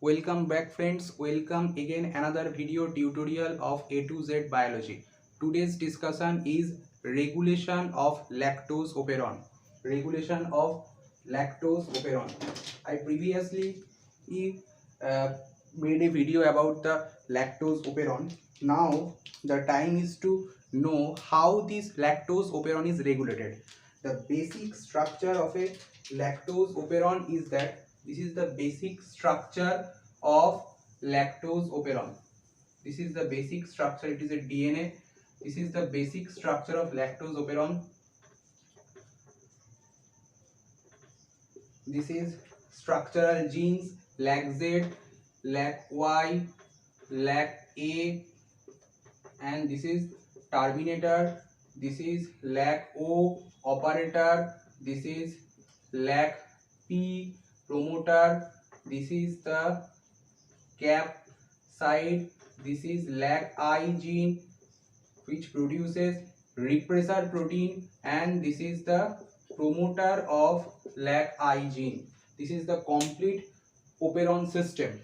Welcome back friends, welcome again another video tutorial of A to Z biology. Today's discussion is regulation of lactose operon. Regulation of lactose operon. I previously uh, made a video about the lactose operon. Now the time is to know how this lactose operon is regulated. The basic structure of a lactose operon is that this is the basic structure of lactose operon. This is the basic structure. It is a DNA. This is the basic structure of lactose operon. This is structural genes LAC-Z, LAC-Y, LAC-A, and this is terminator. This is LAC-O operator. This is LAC-P promoter. This is the CAP side. This is LAC-I gene which produces repressor protein, and this is the promoter of LAC-I gene. This is the complete operon system.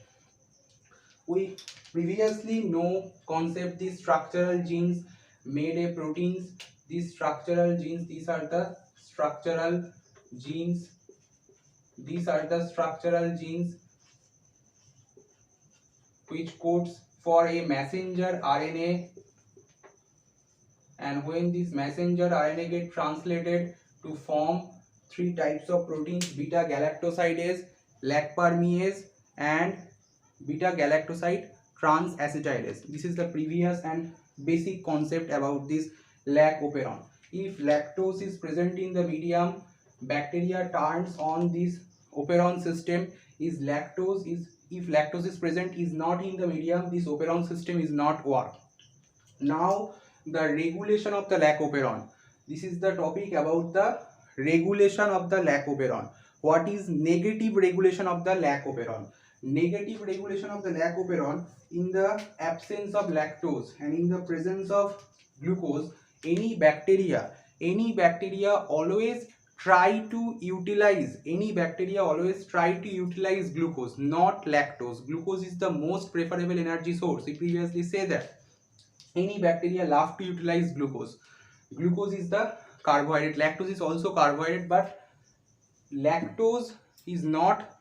We previously know concept these structural genes made a proteins. These structural genes, these are the structural genes. These are the structural genes which codes for a messenger RNA, and when this messenger RNA get translated to form three types of proteins: beta galactosidase, lac permease, and beta galactoside transacetylase. This is the previous and basic concept about this lac operon. If lactose is present in the medium, bacteria turns on this operon system. If lactose is present is not in the medium, this operon system is not work. Now the regulation of the lac operon. This is the topic about the regulation of the lac operon. What is negative regulation of the lac operon? Negative regulation of the lac operon: in the absence of lactose and in the presence of glucose, any bacteria always try to utilize glucose, not lactose. Glucose is the most preferable energy source. We previously say that any bacteria love to utilize glucose. Glucose is the carbohydrate, lactose is also carbohydrate, but lactose is not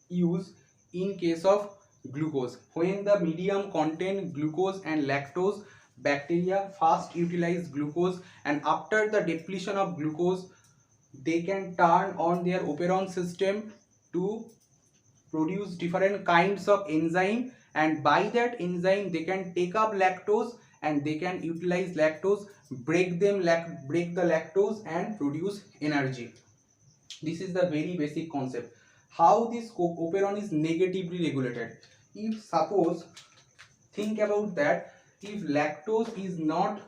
used in case of glucose. When the medium contain glucose and lactose, bacteria first utilize glucose, and after the depletion of glucose they can turn on their operon system to produce different kinds of enzyme, and by that enzyme they can take up lactose and they can utilize lactose, break the lactose and produce energy. This is the very basic concept. How this operon is negatively regulated? If suppose, think about that, if lactose is not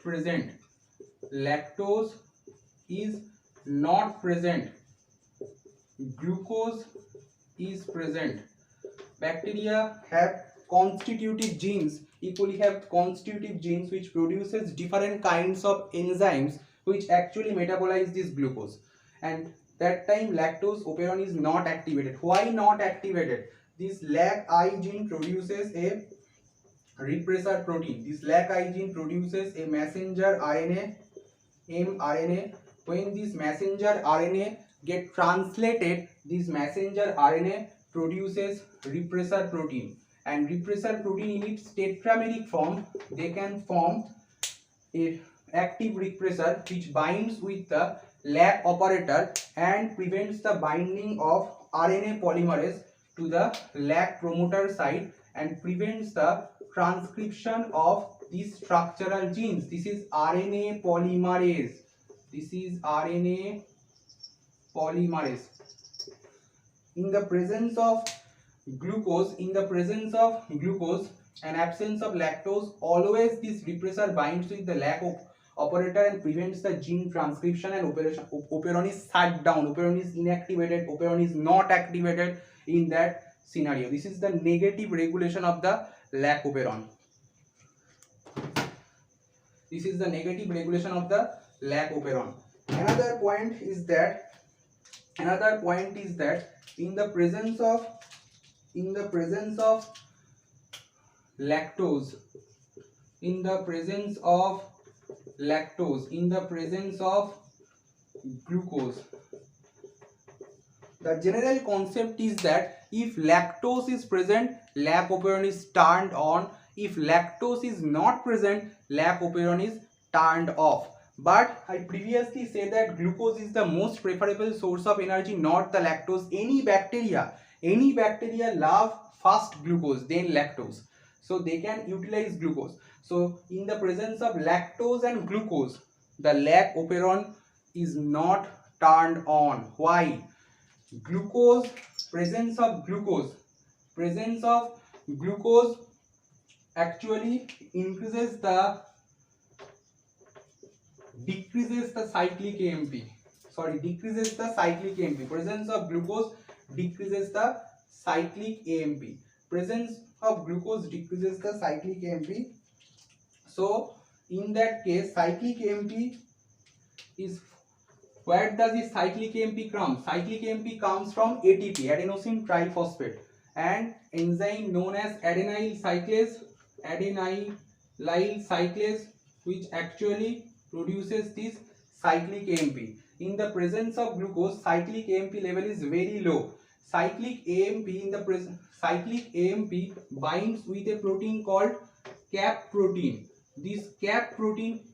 present, glucose is present, bacteria have constitutive genes which produces different kinds of enzymes which actually metabolize this glucose, and that time lactose operon is not activated. Why not activated? This lac-I gene produces a repressor protein. This lac-I gene produces a messenger RNA, mRNA. When this messenger RNA get translated, this messenger RNA produces repressor protein, and repressor protein in its tetrameric form, they can form a active repressor which binds with the lac operator and prevents the binding of RNA polymerase to the lac promoter site and prevents the transcription of these structural genes. This is RNA polymerase. In the presence of glucose and absence of lactose, always this repressor binds with the lac operator and prevents the gene transcription, and operon is shut down, operon is inactivated, operon is not activated in that scenario. This is the negative regulation of the lac operon. This is the negative regulation of the lac operon. Another point is that in the presence of in the presence of lactose, in the presence of lactose, in the presence of glucose, the general concept is that if lactose is present, lac operon is turned on. If lactose is not present, lac operon is turned off. But I previously said that glucose is the most preferable source of energy, not the lactose. Any bacteria love first glucose, then lactose. So they can utilize glucose. So in the presence of lactose and glucose, the lac operon is not turned on. Why? Glucose, presence of glucose actually decreases the cyclic AMP. Decreases the cyclic AMP. Presence of glucose decreases the cyclic AMP. Presence of glucose decreases the cyclic AMP. So in that case, cyclic AMP is, where does this cyclic AMP come? Cyclic AMP comes from ATP, adenosine triphosphate, and enzyme known as adenyl cyclase, which actually produces this cyclic AMP. In the presence of glucose, cyclic AMP level is very low. Cyclic AMP binds with a protein called CAP protein. This CAP protein,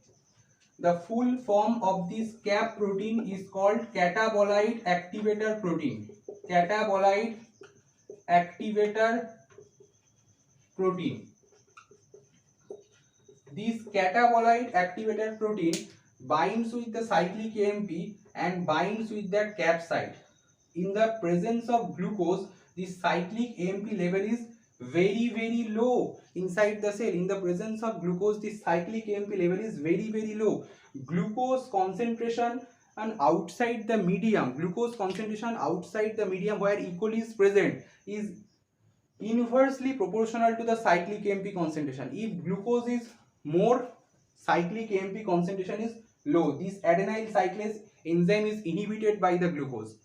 the full form of this CAP protein is called Catabolic Activator protein. Catabolic Activator protein. This Catabolic Activator protein binds with the cyclic AMP and binds with that CAP site. In the presence of glucose, the cyclic AMP level is very low inside the cell. In the presence of glucose, the cyclic AMP level is very low. Glucose concentration and outside the medium, where E. coli is present, is inversely proportional to the cyclic AMP concentration. If glucose is more, cyclic AMP concentration is low. This adenyl cyclase enzyme is inhibited by the glucose,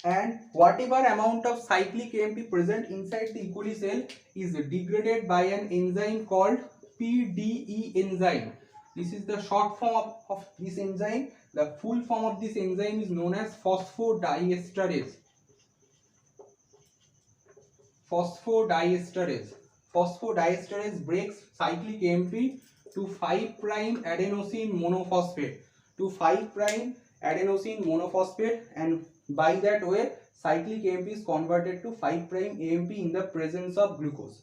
and whatever amount of cyclic AMP present inside the E. coli cell is degraded by an enzyme called PDE enzyme. This is the short form of this enzyme. The full form of this enzyme is known as phosphodiesterase. Phosphodiesterase breaks cyclic AMP to 5' adenosine monophosphate, and by that way cyclic AMP is converted to 5' AMP in the presence of glucose.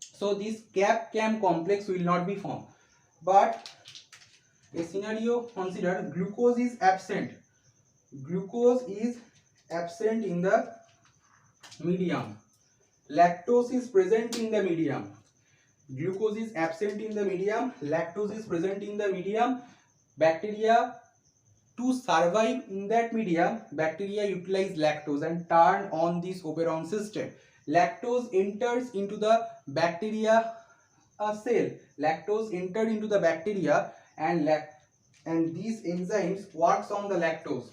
So this CAP-CAM complex will not be formed. But a scenario consider, glucose is absent in the medium, lactose is present in the medium. Glucose is absent in the medium, lactose is present in the medium. Bacteria, to survive in that medium, bacteria utilize lactose and turn on this Oberon system. Lactose enters into the bacteria cell. Lactose entered into the bacteria, and these enzymes works on the lactose.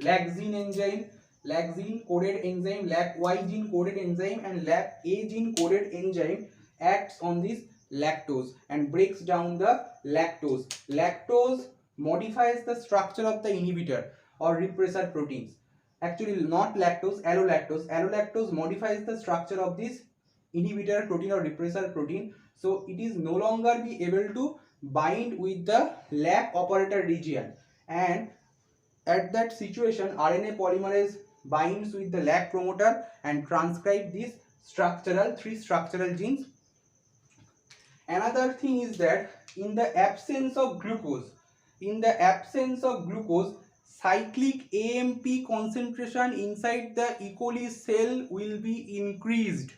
Lac-gene coded enzyme, Lac-Y gene coded enzyme, and Lac-A gene coded enzyme acts on this lactose and breaks down the lactose. Lactose modifies the structure of the inhibitor or repressor proteins. Actually not lactose, allolactose. Allolactose modifies the structure of this inhibitor protein or repressor protein, so it is no longer be able to bind with the lac operator region, and at that situation RNA polymerase binds with the lac promoter and transcribe these three structural genes. Another thing is that in the absence of glucose, cyclic AMP concentration inside the E. coli cell will be increased.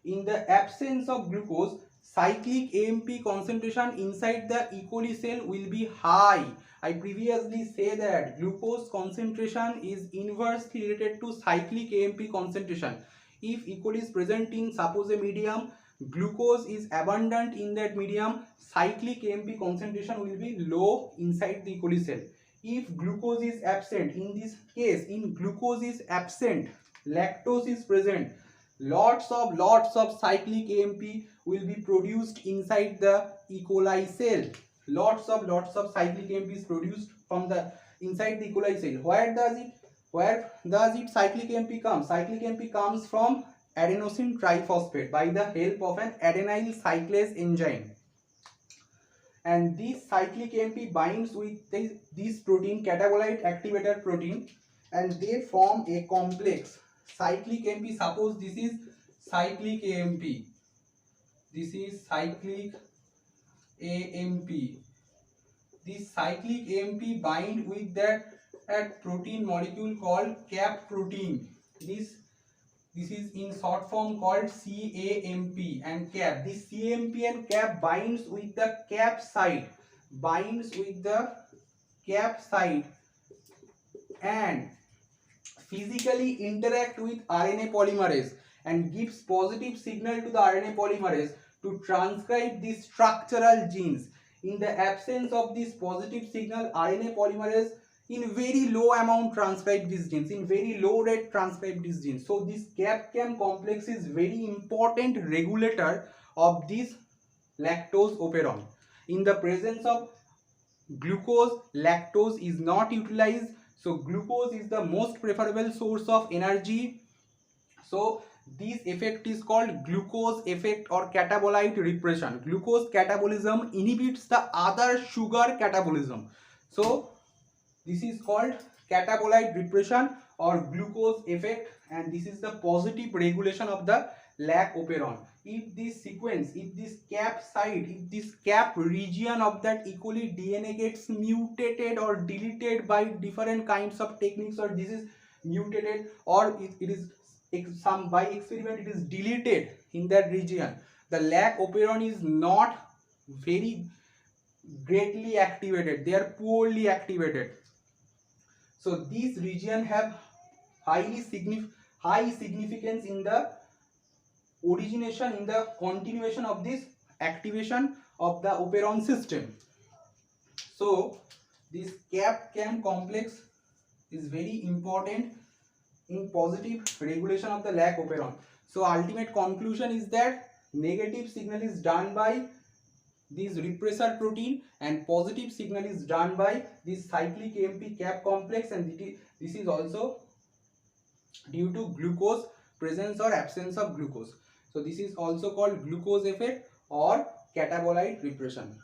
In the absence of glucose, cyclic AMP concentration inside the E. coli cell will be high. I previously said that glucose concentration is inversely related to cyclic AMP concentration. If E. coli is present in suppose a medium, glucose is abundant in that medium, cyclic AMP concentration will be low inside the E. coli cell. If glucose is absent, in this case, in glucose is absent, lactose is present, lots of cyclic AMP will be produced inside the E. coli cell. Lots of cyclic AMP is produced from the inside the E. coli cell. Where does it cyclic AMP comes? Cyclic AMP comes from adenosine triphosphate by the help of an adenyl cyclase enzyme. And this cyclic AMP binds with this protein, catabolite activator protein, and they form a complex cyclic AMP. Suppose this is cyclic AMP, this is cyclic AMP. This cyclic AMP bind with that protein molecule called CAP protein. This is in short form called CAMP and CAP. This CAMP and CAP binds with the CAP site, and physically interact with RNA polymerase and gives positive signal to the RNA polymerase to transcribe these structural genes. In the absence of this positive signal, RNA polymerase in very low amount transcribe these genes, in very low rate transcribe these genes. So this CAP-CAM complex is very important regulator of this lactose operon. In the presence of glucose, lactose is not utilized. So glucose is the most preferable source of energy. So this effect is called glucose effect or catabolite repression. Glucose catabolism inhibits the other sugar catabolism. So this is called catabolite repression or glucose effect, and this is the positive regulation of the lac operon. If this sequence, if this cap site, if this cap region of that E. coli DNA gets mutated or deleted by different kinds of techniques, or this is mutated, or it is some by experiment it is deleted in that region, the lac operon is not very greatly activated, they are poorly activated. So these region have high significance in the origination, in the continuation of this activation of the operon system. So this CAP-CAM complex is very important in positive regulation of the lac operon. So ultimate conclusion is that negative signal is done by this repressor protein and positive signal is done by this cyclic AMP cap complex, and this is also due to glucose presence or absence of glucose. So this is also called glucose effect or catabolite repression.